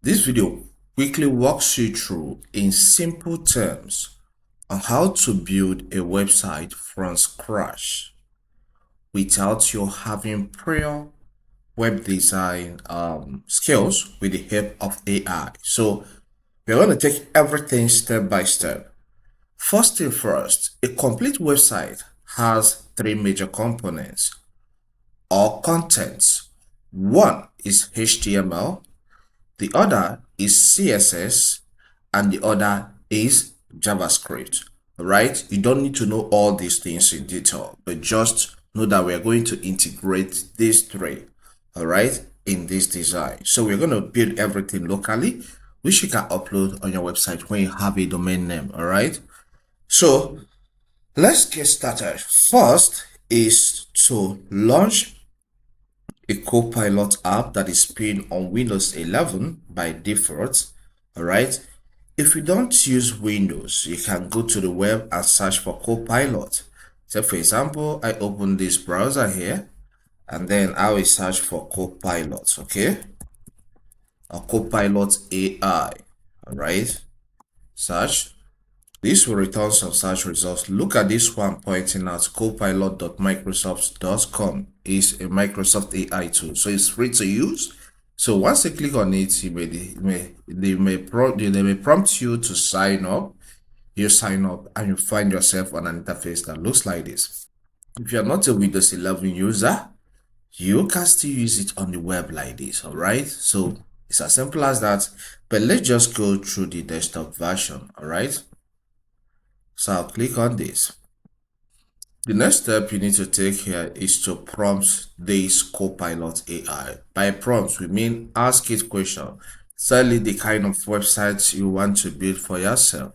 This video quickly walks you through in simple terms on how to build a website from scratch without you having prior web design skills with the help of AI. So we're going to take everything step by step. First thing first, a complete website has three major components or contents. One is HTML, the other is CSS, and the other is JavaScript. All right, you don't need to know all these things in detail, but just know that we're going to integrate these three, all right, in this design. So we're going to build everything locally, which you can upload on your website when you have a domain name. All right, so let's get started. First is to launch a Copilot app that is pinned on Windows 11 by default. All right, if you don't use Windows, you can go to the web and search for Copilot. So for example, I open this browser here and then I will search for Copilot, okay, or Copilot AI. All right, search. This will return some search results. Look at this one pointing out copilot.microsoft.com is a Microsoft AI tool. So it's free to use. So once you click on it, they may prompt you to sign up. You sign up and you find yourself on an interface that looks like this. If you're not a Windows 11 user, you can still use it on the web like this. All right. So it's as simple as that. But let's just go through the desktop version. All right. So I'll click on this. The next step you need to take here is to prompt this Copilot AI. By prompt, we mean ask it question. Tell it the kind of websites you want to build for yourself,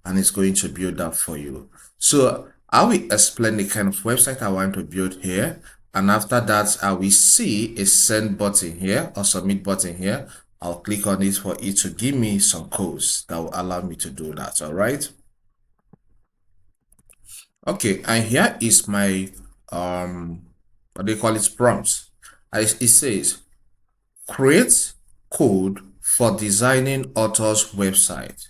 and it's going to build that for you. So I will explain the kind of website I want to build here, and after that, I will see a send button here or submit button here. I'll click on it for it to give me some codes that will allow me to do that. All right. Okay, and here is my what do you call it, prompts. It says create code for designing author's website.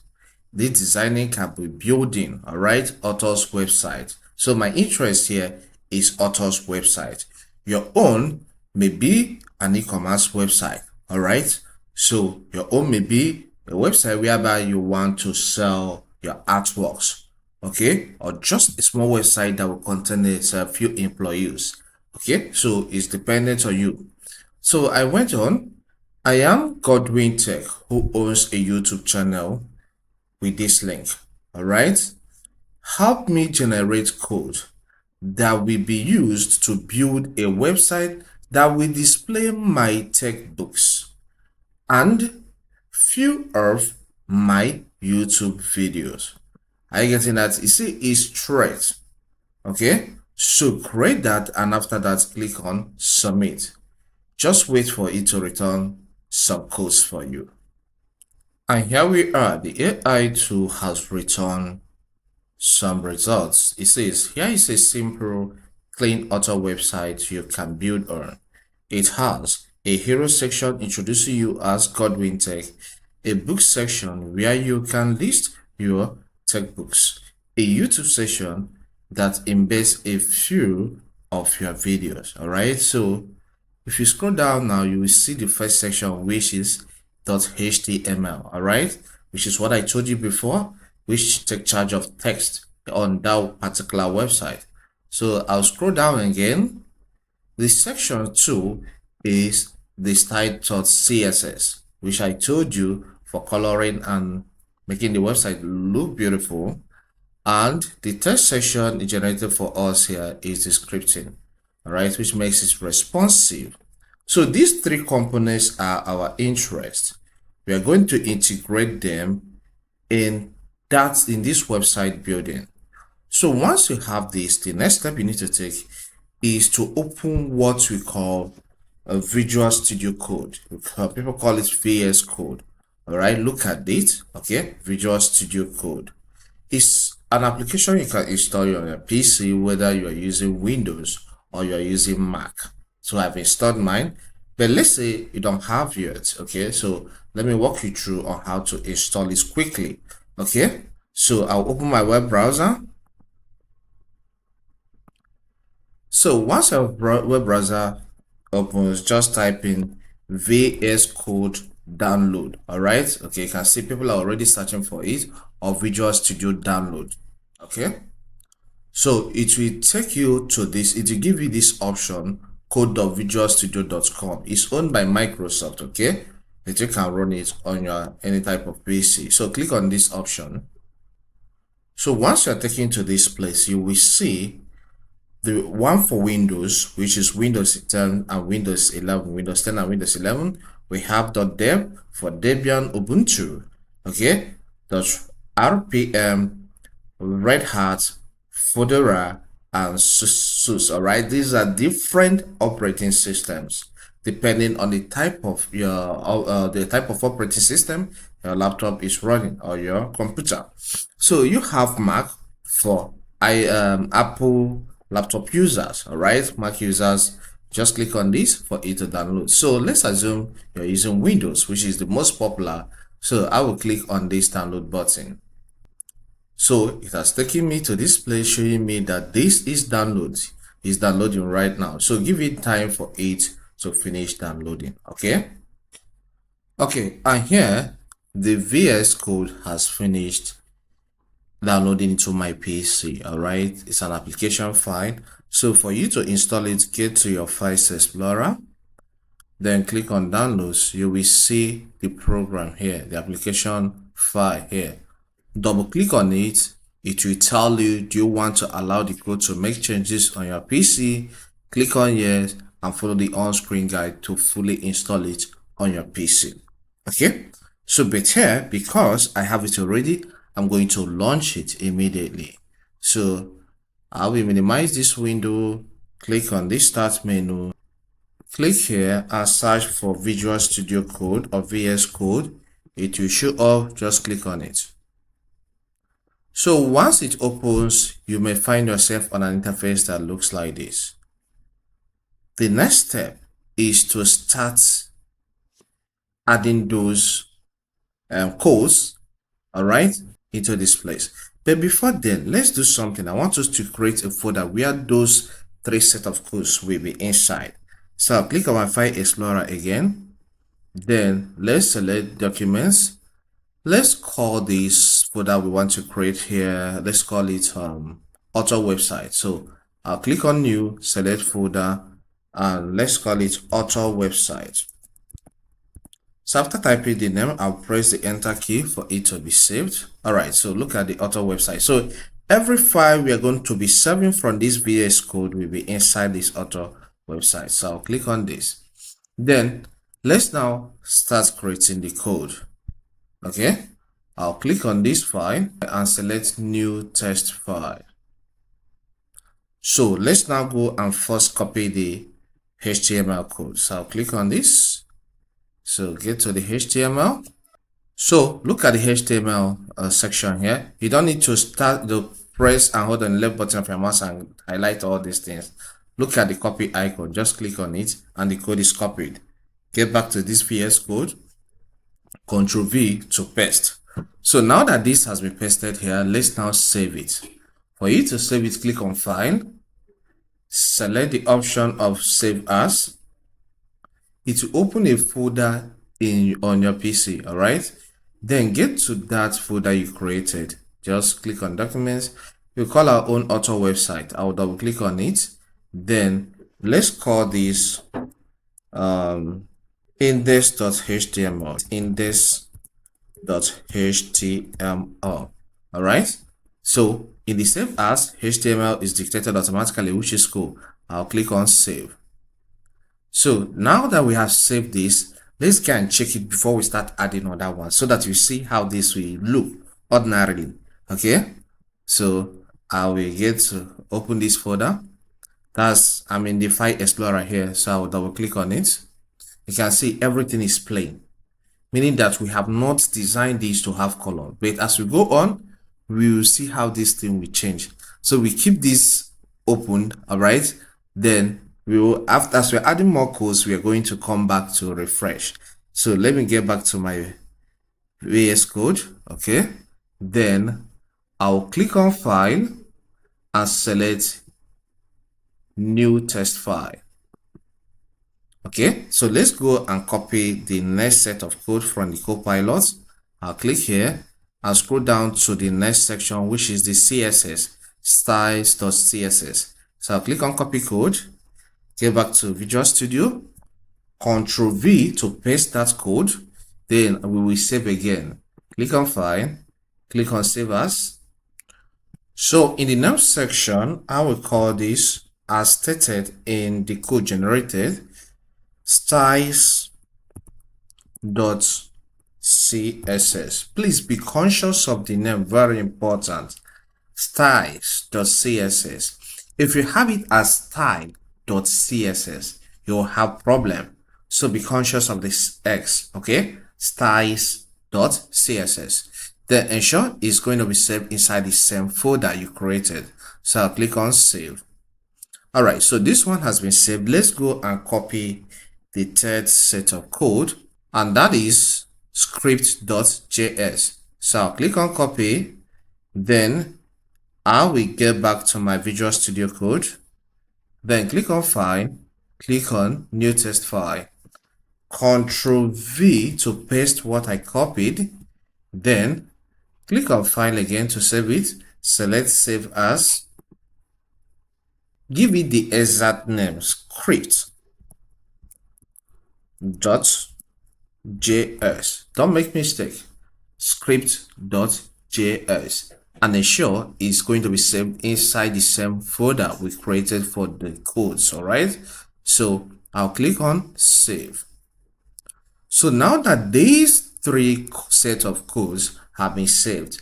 This designing can be building, all right, author's website. So my interest here is author's website. Your own may be an e-commerce website, all right. So your own may be a website whereby you want to sell your artworks, okay, or just a small website that will contain a few employees. Okay, so it's dependent on you. So I went on. I am Godwin Tech, who owns a YouTube channel with this link. All right, help me generate code that will be used to build a website that will display my tech books and few of my YouTube videos. Are you getting that? You see, it's straight. Okay, so create that, and after that, click on submit. Just wait for it to return some codes for you. And here we are. The AI tool has returned some results. It says here is a simple, clean author website you can build on. It has a hero section introducing you as Godwin Tech, a book section where you can list your tech books, a YouTube session that embeds a few of your videos. All right, so if you scroll down now, you will see the first section, which is .html, all right, which is what I told you before, which take charge of text on that particular website. So I'll scroll down again. The section 2 is the style.css, which I told you for coloring and making the website look beautiful. And the third section generated for us here is the scripting, all right, which makes it responsive. So these three components are our interest. We are going to integrate them in this website building. So once you have this, the next step you need to take is to open what we call a Visual Studio Code. People call it VS Code. All right, look at it. Okay, Visual Studio Code. It's an application you can install on your PC, whether you are using Windows or you are using Mac. So I've installed mine, but let's say you don't have yet. Okay, so let me walk you through on how to install it quickly. Okay, so I'll open my web browser. So once your web browser opens, just type in VS Code download. All right, okay, you can see people are already searching for it, or Visual Studio download. Okay, so it will take you to this, it will give you this option, code.visualstudio.com. It's owned by Microsoft. Okay, that you can run it on your any type of PC. So click on this option. So once you're taken to this place, you will see the one for Windows, which is Windows 10 and Windows 11, Windows 10 and Windows 11. We have .dev for Debian, Ubuntu. Okay, .rpm, Red Hat, Fedora, and SUSE. All right, these are different operating systems depending on the type of your the type of operating system your laptop is running or your computer. So you have Mac for Apple laptop users. All right, Mac users, just click on this for it to download. So let's assume you're using Windows, which is the most popular. So I will click on this download button. So it has taken me to this place showing me that this is downloading right now. So give it time for it to finish downloading. Okay, and here the VS Code has finished downloading into my PC. All right, it's an application file. So for you to install it, get to your Files Explorer, then click on downloads. You will see the program here, the application file here. Double click on it. It will tell you, do you want to allow the code to make changes on your PC? Click on yes and follow the on-screen guide to fully install it on your PC. Okay, so but here, because I have it already, I'm going to launch it immediately. So I will minimize this window, click on this start menu, click here and search for Visual Studio Code or VS Code. It will show up, just click on it. So once it opens, you may find yourself on an interface that looks like this. The next step is to start adding those codes, all right, into this place. But before then, let's do something. I want us to create a folder where those 3 sets of codes will be inside. So I'll click on my File Explorer again. Then let's select Documents. Let's call this folder we want to create here, let's call it author website. So I'll click on New, select Folder, and let's call it author website. So after typing the name, I'll press the enter key for it to be saved. All right, so look at the author website. So every file we are going to be saving from this VS Code will be inside this author website. So I'll click on this. Then let's now start creating the code. Okay, I'll click on this file and select new text file. So let's now go and first copy the HTML code. So I'll click on this. So get to the HTML. So look at the HTML section here. You don't need to start the press and hold on the left button of your mouse and highlight all these things. Look at the copy icon, just click on it and the code is copied. Get back to this VS Code, Ctrl V to paste. So now that this has been pasted here, let's now save it. For you to save it, click on File, select the option of Save As. It will open a folder on your PC, all right? Then get to that folder you created. Just click on Documents. We'll call our own author website. I'll double click on it. Then let's call this index.html. Index.html. All right. So in the Save As, HTML is dictated automatically, which is cool. I'll click on Save. So now that we have saved this, let's go and check it before we start adding other ones so that you see how this will look ordinarily. Okay, so I will get to open this folder. I'm in the File Explorer here, so I will double click on it. You can see everything is plain, meaning that we have not designed this to have color. But as we go on, we will see how this thing will change. So we keep this open, all right? Then we will, as we're adding more codes, we are going to come back to refresh. So let me get back to my VS Code. Okay. Then I'll click on File and select New Test File. Okay, so let's go and copy the next set of code from the Copilot. I'll click here and scroll down to the next section, which is the CSS, styles.css. So I'll click on copy code, get back to Visual Studio, Ctrl V to paste that code. Then we will save again. Click on File, click on Save As. So in the name section, I will call this as stated in the code generated, styles.css. Please be conscious of the name, very important. Styles.css. If you have it as style.css, you'll have problem. So be conscious of this X, okay? Styles.css. Then ensure it's going to be saved inside the same folder you created. So I'll click on save. All right, so this one has been saved. Let's go and copy the third set of code, and that is script.js. So I'll click on copy, then I will get back to my Visual Studio Code, then click on File, click on New Test File, Ctrl V to paste what I copied, then click on File again to save it, select Save As, give it the exact name, script.js. Don't make mistake, script.js, and ensure it's going to be saved inside the same folder we created for the codes. All right, so I'll click on save. So now that these three sets of codes have been saved,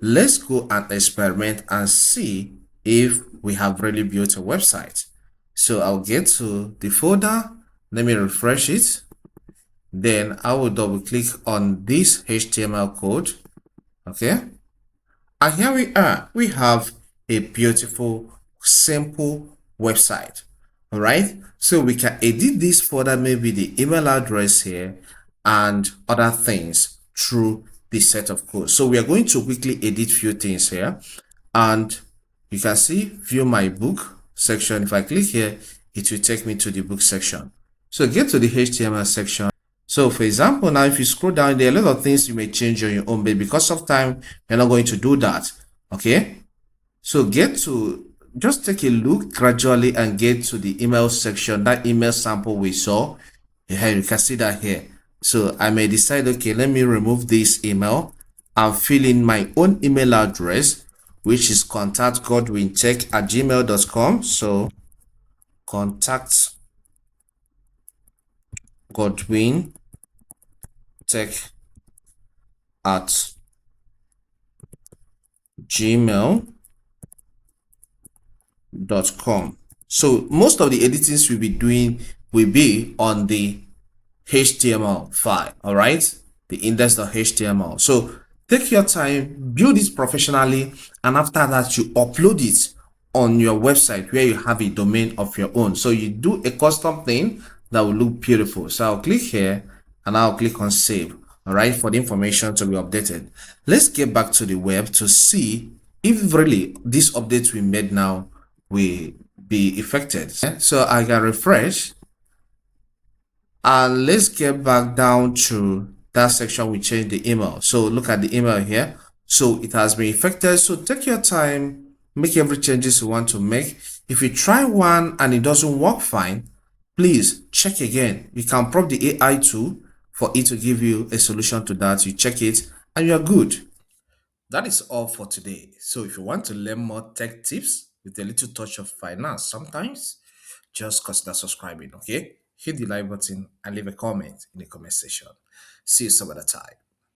let's go and experiment and see if we have really built a website. So I'll get to the folder, let me refresh it, then I will double click on this HTML code. Okay, and here we are. We have a beautiful, simple website. All right, so we can edit this folder, maybe the email address here and other things through this set of code. So we are going to quickly edit few things here, and you can see view my book section. If I click here, it will take me to the book section. So get to the HTML section. So for example, now if you scroll down, there are a lot of things you may change on your own, but because of time, we're not going to do that. Okay, so just take a look gradually and get to the email section, that email sample we saw here. You can see that here. So I may decide, okay, let me remove this email and fill in my own email address, which is contactgodwintech@gmail.com. So contact godwintech@gmail.com. So most of the editings we'll be doing will be on the HTML file, all right, the index.html. So take your time, build it professionally, and after that you upload it on your website where you have a domain of your own. So you do a custom thing that will look beautiful. So I'll click here and I'll click on save, all right, for the information to be updated. Let's get back to the web to see if really this update we made now will be affected. So I can refresh, and let's get back down to that section we changed the email. So look at the email here. So it has been affected. So take your time, make every changes you want to make. If you try one and it doesn't work fine, please check again. You can prompt the AI tool for it to give you a solution to that. You check it and you're good. That is all for today. So if you want to learn more tech tips with a little touch of finance sometimes, just consider subscribing, okay? Hit the like button and leave a comment in the comment section. See you some other time.